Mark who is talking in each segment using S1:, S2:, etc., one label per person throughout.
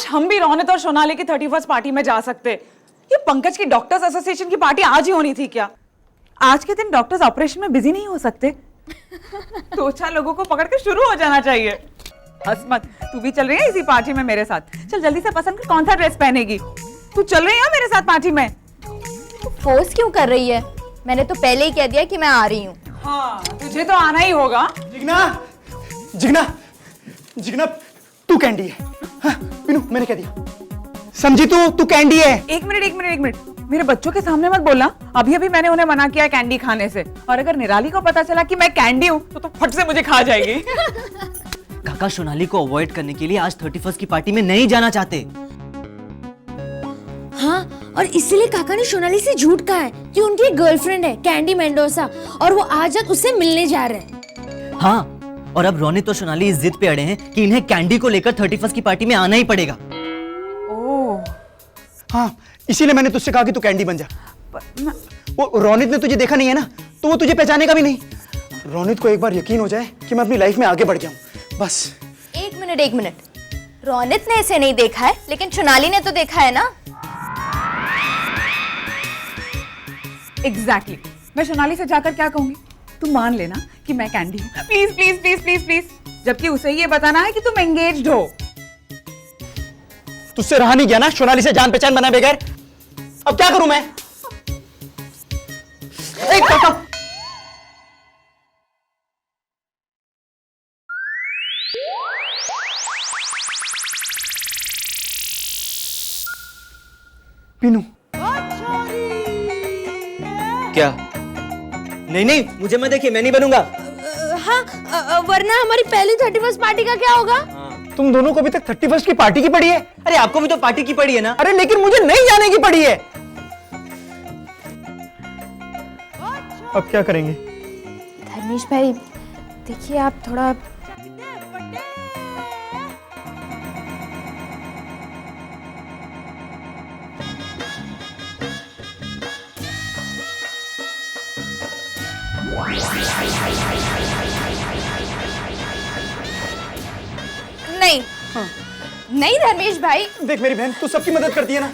S1: काश हम भी रौनक और सोनाली की 31st पार्टी में जा सकते। ये पंकज की डॉक्टर्स एसोसिएशन की पार्टी आज ही होनी थी क्या? आज के दिन डॉक्टर्स ऑपरेशन में बिजी नहीं हो सकते? तो अच्छा लोगों को पकड़ के शुरू हो जाना चाहिए। हंस मत, तू भी चल रही है इसी पार्टी में मेरे साथ। चल जल्दी से पसंद कर कौन सा ड्रेस पहनेगी। तू चल रही है मेरे साथ पार्टी में?
S2: फोर्स क्यों कर रही है? मैंने तो पहले ही कह दिया कि मैं आ रही हूँ।
S1: हाँ, तुझे तो आना ही होगा।
S3: जिगना, जिगना, जिगना, तू कैंडी है। हाँ, बिनू, मैंने कह दिया। समझी तू कैंडी है।
S1: एक मिनट, मेरे बच्चों के सामने मत बोलना। अभी अभी मैंने उन्हें मना किया कैंडी खाने से, और अगर निराली को पता चला कि मैं कैंडी हूँ तो फट से मुझे खा जाएगी।
S4: काका सोनाली को अवॉइड करने के लिए आज 31st की पार्टी में नहीं जाना चाहते।
S2: हाँ, और इसीलिए काका ने सोनाली से झूठ कहा है कि उनकी एक गर्लफ्रेंड है कैंडी मेंडोसा, और वो आज उससे मिलने जा रहे हैं।
S4: हाँ, और अब रोनित और सोनाली इस जिद पे अड़े हैं कि इन्हें कैंडी को लेकर 31st की पार्टी में आना ही पड़ेगा।
S1: ओह,
S3: हाँ, इसीलिए मैंने तुझसे कहा कि तू कैंडी बन जा। वो रोनित ने तुझे देखा नहीं है ना, तो वो तुझे पहचानेगा भी नहीं। रोनित को एक बार यकीन हो जाए कि मैं अपनी लाइफ में आगे बढ़ गया हूँ, बस।
S2: एक मिनट, रोनित ने इसे नहीं देखा है, लेकिन सोनाली ने तो देखा है ना।
S1: एग्जैक्टली। मैं सोनाली से जाकर क्या कहूंगी? तुम मान लेना कि मैं कैंडी हूँ, please please please please please. जबकि उसे ये बताना है कि तुम एंगेज्ड हो।
S3: तुझसे रहा नहीं गया ना सोनाली से जान पहचान बना बगैर। अब क्या करूं मैं? एक काका, पीनू,
S4: क्या? नहीं, मुझे मत देखिए, मैं नहीं बनूंगा।
S2: हाँ, वरना हमारी पहली 31st पार्टी का क्या होगा?
S3: तुम दोनों को अभी तक 31st की पार्टी की पड़ी है।
S4: अरे आपको भी तो पार्टी की पड़ी है ना।
S3: अरे लेकिन मुझे नहीं जाने की पड़ी है। अब क्या करेंगे?
S2: धर्मेश भाई, देखिए आप थोड़ा नहीं।
S3: हाँ।
S2: नहीं धर्मेश भाई।
S3: देख मेरी बहन, तू सबकी मदद करती है ना।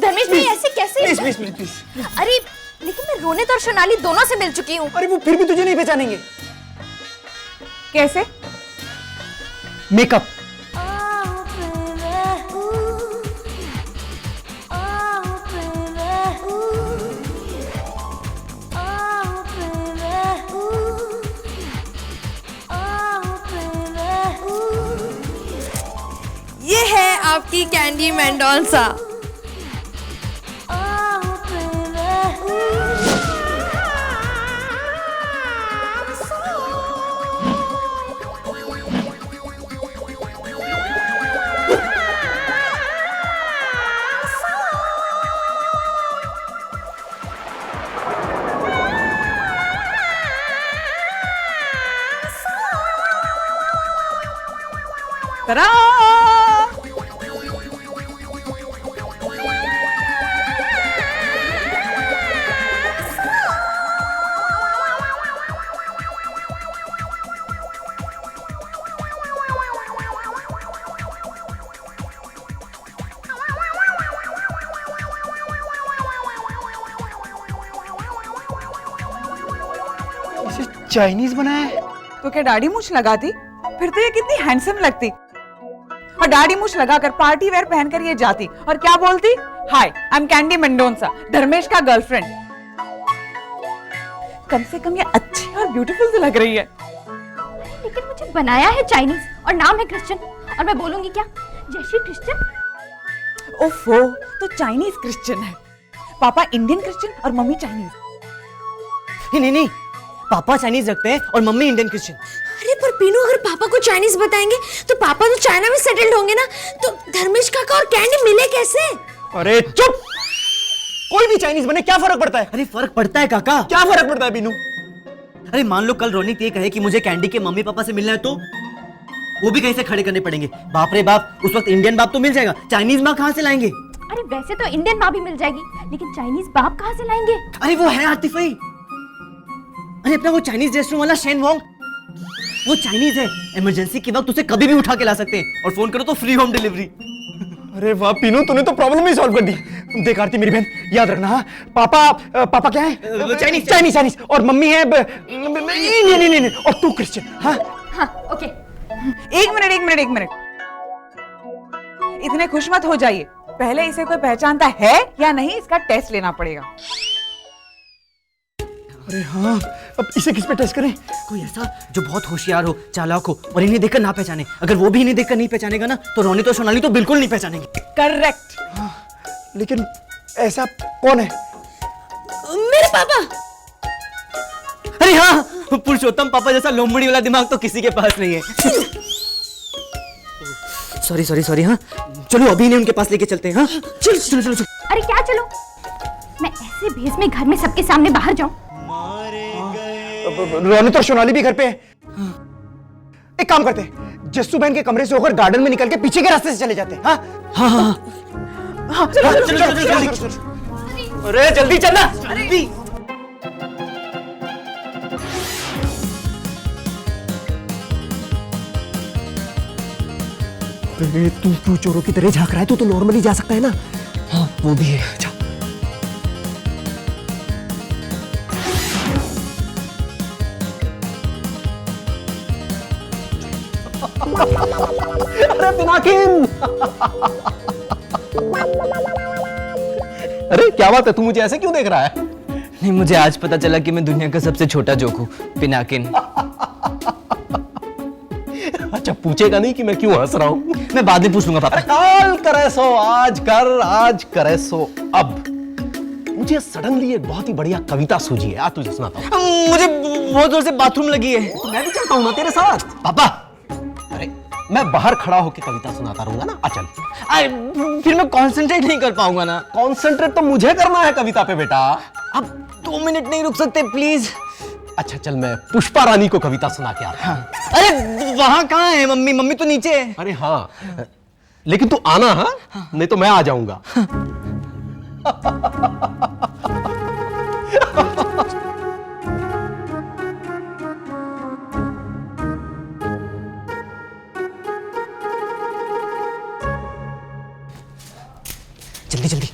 S2: धर्मेश भाई ऐसे कैसे?
S3: Please please please please.
S2: अरे लेकिन मैं रोनित और सोनाली दोनों से मिल चुकी हूँ।
S3: अरे वो फिर भी तुझे नहीं पहचानेंगे।
S1: कैसे?
S3: मेकअप।
S2: ये है आपकी कैंडी मेंडोसा।
S1: तरा!
S3: इसे चाइनीज बनाया है।
S1: तो क्या दाढ़ी मूछ लगाती? फिर तो ये कितनी हैंडसम लगती। और दाढ़ी मूछ लगाकर पार्टी वेयर पहनकर ये जाती और क्या बोलती? Hi, I am Candy Mendoza, Dharmesh का गर्लफ्रेंड। कम से कम ये अच्छी और ब्यूटीफुल तो लग रही है।
S2: लेकिन मुझे बनाया है चाइनीज और नाम है क्रिश्चियन, और मैं बोलूंगी क्या? जय श्री क्रिश्चियन।
S1: ओफो, तो चाइनीज क्रिश्चियन है। पापा इंडियन क्रिश्चियन और मम्मी चाइनीज।
S4: नहीं, पापा चाइनीज रखते हैं और मम्मी इंडियन क्रिश्चियन।
S2: अरे पर पीनू, अगर पापा को चाइनीज बताएंगे तो पापा तो चाइना में सेटल्ड होंगे ना, तो धर्मेश काका और कैंडी मिले कैसे?
S3: अरे चुप! कोई भी चाइनीज बने, क्या फर्क पड़ता है?
S4: अरे फर्क पड़ता है काका।
S3: क्या फर्क पड़ता है बीनू?
S4: अरे मान लो कल रोनित ये कहे कि मुझे कैंडी के मम्मी पापा से मिलना है, तो वो भी कहीं से खड़े करने पड़ेंगे। बाप रे बाप, उस वक्त इंडियन बाप तो मिल जाएगा, चाइनीज माँ कहाँ से लाएंगे?
S2: अरे वैसे तो इंडियन माँ भी मिल जाएगी, लेकिन चाइनीज बाप कहाँ से लाएंगे?
S4: अरे वो है आतिफई। अरे अपना वो चाइनीज रेस्टोरेंट वाला शेन वोंग, वो चाइनीज है। इमरजेंसी के वक्त उसे कभी भी उठा के ला सकते हैं, और फोन करो तो फ्री होम डिलीवरी।
S3: अरे वाह पीनू, तूने तो प्रॉब्लम ही सॉल्व कर दी। देख आरती मेरी बहन, याद रखना हाँ, पापा क्या है?
S4: चाइनीज।
S3: चाइनीज। और मम्मी है नहीं, और तू क्रिश्चियन। हाँ
S2: हाँ ओके।
S1: एक मिनट। इतने खुश मत हो जाइए, पहले इसे कोई पहचानता है या नहीं इसका टेस्ट लेना पड़ेगा।
S3: अरे हाँ, अब इसे किस पे टेस्ट करें?
S4: कोई ऐसा जो बहुत होशियार हो, चालाक हो और इन्हें देखकर ना पहचाने। अगर वो भी इन्हें देखकर नहीं पहचानेगा ना तो रोनित और सोनाली तो बिल्कुल नहीं पहचानेंगे।
S1: करेक्ट।
S3: लेकिन ऐसा कौन है?
S2: मेरे पापा।
S4: अरे हाँ, पुरुषोत्तम पापा जैसा लोमड़ी वाला दिमाग तो किसी के पास नहीं है। सॉरी हाँ, चलो अभी इन्हें उनके पास लेके चलते हैं। हाँ चलो।
S5: अरे क्या चलो, मैं ऐसे भेस में घर में सबके सामने बाहर जाऊं?
S3: रोनित और सोनाली भी घर पे है। एक काम करते हैं, जस्सू बहन के कमरे से होकर गार्डन में निकल के पीछे के रास्ते से चले जाते हैं। हाँ चलो।
S4: अरे जल्दी चलना, जल्दी।
S3: तू चोरों की तरह झांक रहा है, तू तो नॉर्मली जा सकता है ना।
S4: हाँ वो भी है। अच्छा
S6: अरे पिनाकिन। अरे क्या बात है, तू मुझे ऐसे क्यों देख रहा है?
S4: नहीं, मुझे आज पता चला कि मैं दुनिया का सबसे छोटा जोक हूँ, पिनाकिन।
S6: अच्छा पूछेगा नहीं कि मैं क्यों हंस रहा हूँ?
S4: मैं बाद में पूछ लूंगा पापा।
S6: कल करे सो आज कर, आज करे सो अब। मुझे सडनली एक बहुत ही बढ़िया कविता सूझी है, तुझे सुनाता हूँ।
S4: मुझे बहुत जोर से बाथरूम लगी है।
S6: तो मैं भी चलता हूँ ना तेरे साथ।
S4: पापा
S6: अरे मैं बाहर खड़ा होकर कविता सुनाता रहूंगा ना, आ चल।
S4: फिर मैं कंसंट्रेट नहीं कर पाऊंगा ना।
S6: कॉन्सेंट्रेट तो मुझे करना है कविता पे बेटा।
S4: अब 2 मिनट नहीं रुक सकते प्लीज?
S6: अच्छा चल, मैं पुष्पा रानी को कविता सुना के आता हूँ।
S4: अरे वहां कहाँ है मम्मी? मम्मी तो नीचे है।
S6: अरे हाँ, लेकिन तू आना हाँ, नहीं तो मैं आ जाऊंगा।
S4: जल्दी।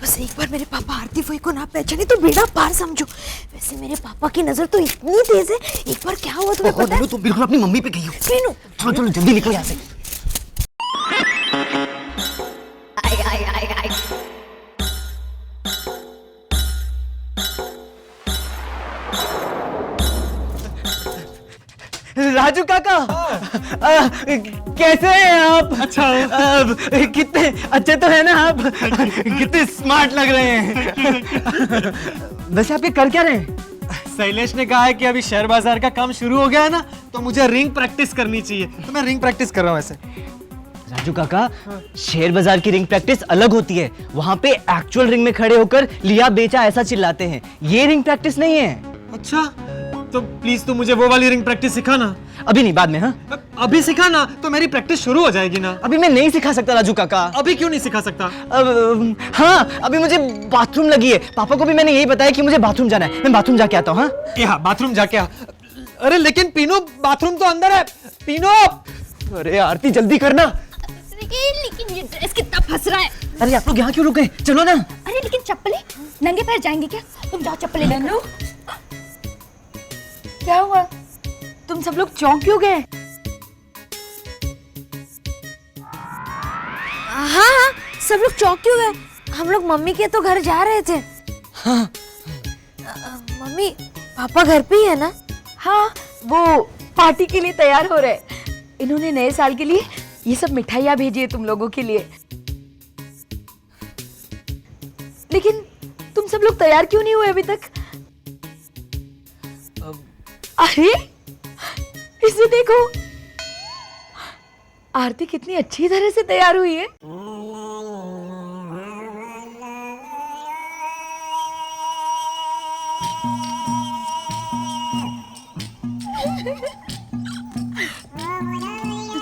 S2: बस एक बार मेरे पापा आरती फोई को ना पहचाने तो बेड़ा पार समझो। वैसे मेरे पापा की नजर तो इतनी तेज है, एक बार क्या हुआ तुम्हें पता है?
S4: तुम बिल्कुल अपनी मम्मी पे गई हो।
S2: मीनू,
S4: चलो जल्दी निकलो यहाँ से। राजू काका, कैसे हैं आप? अच्छा कितने अच्छे तो है ना आप? कितने स्मार्ट लग रहे हैं। वैसे आप ये कर क्या रहे हैं?
S7: शैलेश ने कहा है कि अभी शेयर बाजार का काम शुरू हो गया है ना, तो मुझे रिंग प्रैक्टिस करनी चाहिए, तो मैं रिंग प्रैक्टिस कर रहा हूँ ऐसे।
S4: राजू काका, शेयर बाजार की रिंग प्रैक्टिस अलग होती है। वहाँ पे एक्चुअल रिंग में खड़े होकर लिया बेचा ऐसा चिल्लाते हैं। ये रिंग प्रैक्टिस नहीं है।
S7: अच्छा, तो प्लीज तू मुझे वो वाली रिंग प्रैक्टिस सिखाना।
S4: अभी नहीं, बाद में। हाँ
S7: अभी सिखाना तो मेरी प्रैक्टिस शुरू हो जाएगी ना।
S4: अभी मैं नहीं सिखा सकता राजू काका।
S7: अभी क्यों नहीं सिखा सकता?
S4: हाँ अभी मुझे बाथरूम लगी है। पापा को भी मैंने यही बताया कि मुझे बाथरूम जाना है। मैं बाथरूम जाके आता हूँ। हाँ
S7: यहाँ बाथरूम जाके आ। अरे लेकिन पीनू, बाथरूम तो अंदर है। पीनू,
S3: अरे आरती जल्दी करना।
S5: लेकिन ये ड्रेस कितना फंस रहा है।
S4: अरे आप लोग यहाँ क्यों रुके? चलो ना।
S5: अरे लेकिन चप्पलें, नंगे पैर जाएंगे क्या? तुम जाओ चप्पलें लेकर।
S2: क्या हुआ? तुम सब लोग चौंक क्यों गए? हाँ, सब लोग चौंक क्यों गए? हम लोग मम्मी के तो घर जा रहे थे।
S4: हाँ
S2: मम्मी पापा घर पे ही है ना?
S8: हाँ, वो पार्टी के लिए तैयार हो रहे। इन्होंने नए साल के लिए ये सब मिठाइयाँ भेजी है तुम लोगों के लिए। लेकिन तुम सब लोग तैयार क्यों नहीं हुए अभी तक? अरे इसे देखो, आरती कितनी अच्छी तरह से तैयार हुई है।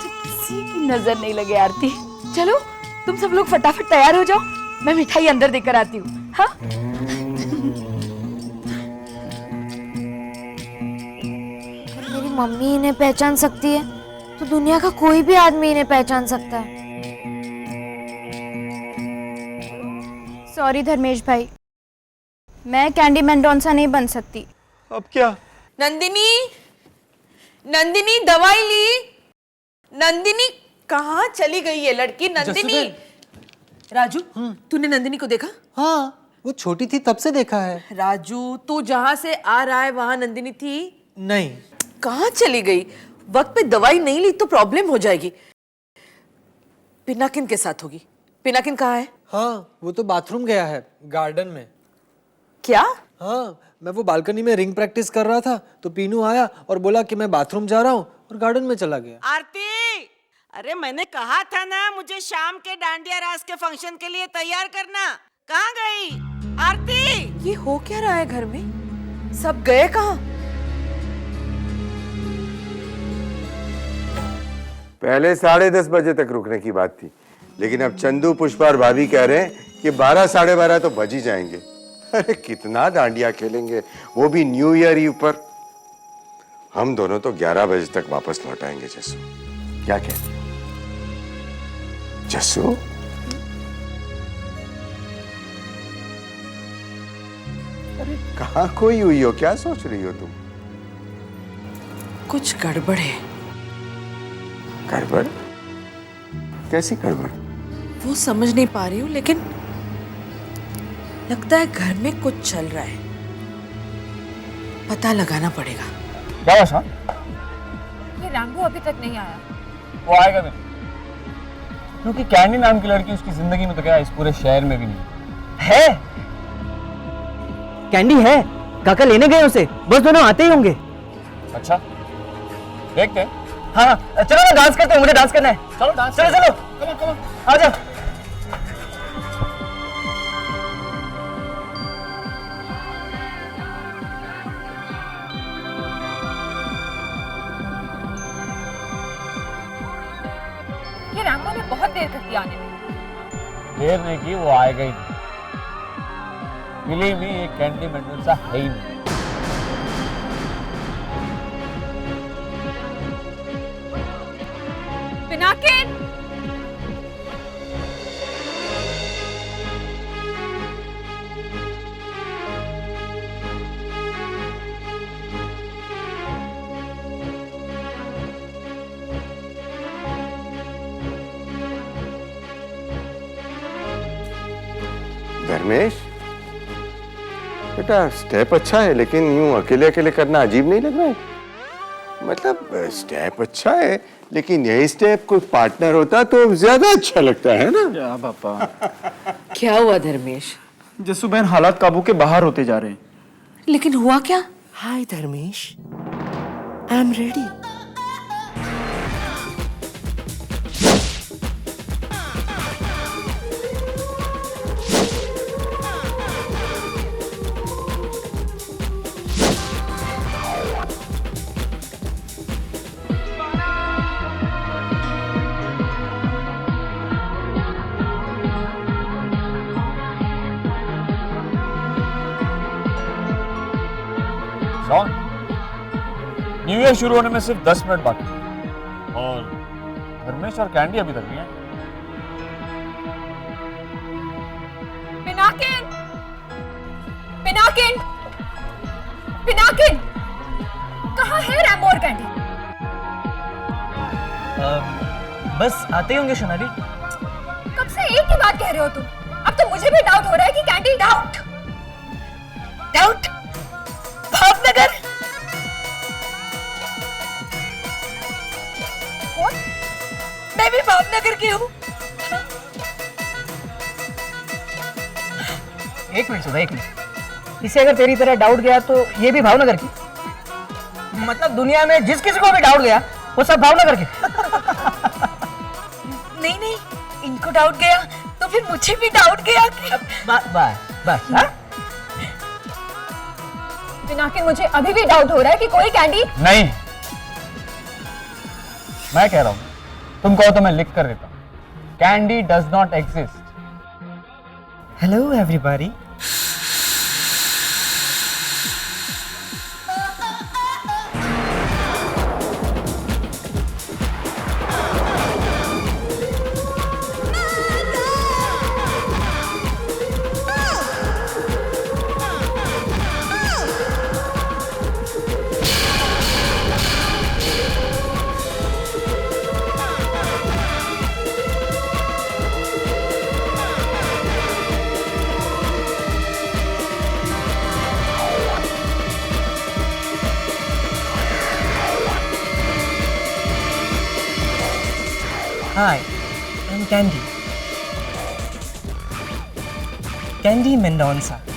S8: किसी की नजर नहीं लगे आरती। चलो तुम सब लोग फटाफट तैयार हो जाओ, मैं मिठाई अंदर देकर आती हूँ। हाँ
S2: मेरी मम्मी इन्हें पहचान सकती है तो दुनिया का कोई भी आदमी इन्हें पहचान सकता है।
S5: सॉरी धर्मेश भाई, मैं कैंडी मेंडोंसा नहीं बन सकती।
S3: अब क्या?
S2: नंदिनी, नंदिनी दवाई ली? नंदिनी कहाँ चली गई ये लड़की? नंदिनी। राजू, तूने नंदिनी को देखा?
S7: हाँ, वो छोटी थी तब से देखा है।
S2: राजू, तू जहाँ से आ रहा है वहाँ नंदिनी थी?
S7: नहीं।
S2: कहाँ चली गई? वक्त पे दवाई नहीं ली तो प्रॉब्लम हो जाएगी। पिनाकिन के साथ होगी। पिनाकिन कहाँ है?
S7: हाँ, वो तो बाथरूम गया है, गार्डन में।
S2: क्या?
S7: हाँ, मैं वो बालकनी में रिंग प्रैक्टिस कर रहा था तो पीनू आया और बोला कि मैं बाथरूम जा रहा हूँ और गार्डन में चला गया।
S9: आरती, अरे मैंने कहा था ना मुझे शाम के डांडिया रास के फंक्शन के लिए तैयार करना। कहाँ गई आरती?
S2: ये हो क्या रहा है घर में? सब गए कहाँ?
S10: पहले 10:30 बजे तक रुकने की बात थी, लेकिन अब चंदू, पुष्पा और भाभी कह रहे हैं कि 12 साढ़े 12 तो बज ही जाएंगे। अरे कितना डांडिया खेलेंगे, वो भी न्यू ईयर ईव पर। हम दोनों तो 11 बजे तक वापस लौट आएंगे। जस्सू, क्या कहते हो? जस्सू, अरे कहाँ खोई हुई हो? क्या सोच रही हो तुम?
S2: कुछ गड़बड़ है।
S10: गड़बड़? कैसी गड़बड़?
S2: वो समझ नहीं पा रही हूँ, लेकिन लगता है घर में कुछ चल रहा है। पता लगाना पड़ेगा।
S11: क्या हुआ शाम?
S5: ये रैम्बो अभी तक नहीं आया।
S11: वो आएगा भी, क्योंकि कैंडी नाम की लड़की उसकी जिंदगी में तो क्या इस पूरे शहर में भी नहीं
S4: है। कैंडी है, काका लेने गए उसे, बस दोनों आते ही होंगे।
S11: अच्छा, देखते हैं।
S4: हाँ चलो ना डांस करते हैं, मुझे डांस करना है।
S11: चलो डांस,
S4: चलो चलो
S11: चलो
S4: आ जाओ।
S5: ये रैम्बो ने बहुत देर कर दिया आने में।
S11: देर नहीं की, वो आएगा ही नहीं। बिलीव मी, ये कैंडी मेंडोंसा है ही नहीं।
S5: पिनाकिन,
S10: धर्मेश बेटा, स्टेप अच्छा है, लेकिन यूं अकेले अकेले करना अजीब नहीं लग रहा है? मतलब स्टेप अच्छा है, लेकिन यही स्टेप कोई पार्टनर होता तो ज्यादा अच्छा लगता है ना?
S3: क्या पापा?
S2: क्या हुआ धर्मेश?
S3: जस्सू बहन, हालात काबू के बाहर होते जा रहे हैं।
S2: लेकिन हुआ क्या?
S9: Hi Dharmesh, I am ready.
S11: Shawn, new year शुरू होने में सिर्फ 10 मिनट बाकी है और धर्मेश और कैंडी अभी तक नहीं है।
S5: पिनाकिन, पिनाकिन, पिनाकिन, कहाँ है रैम्बो और कैंडी?
S4: बस आते ही होंगे सोनाली।
S5: कब से एक ही बात कह रहे हो तुम? अब तो मुझे भी डाउट हो रहा है कि कैंडी डाउट
S2: भावनगर।
S5: कौन?
S2: मैं भी भावनगर की हूँ।
S4: एक मिनट सुधा, एक मिनट। इसे अगर तेरी तरह डाउट गया तो ये भी भावनगर की? मतलब दुनिया में जिस किसी को भी डाउट गया वो सब भावनगर के?
S2: नहीं नहीं, इनको डाउट गया तो फिर मुझे भी डाउट गया कि
S4: बस हाँ?
S5: पिनाकिन, मुझे अभी भी डाउट हो रहा है कि कोई कैंडी
S11: नहीं, मैं कह रहा हूं, तुम कहो तो मैं लिख कर देता हूं। Candy does not exist.
S4: Hello everybody.
S12: Hi, I'm Candy. Candy Mendonça.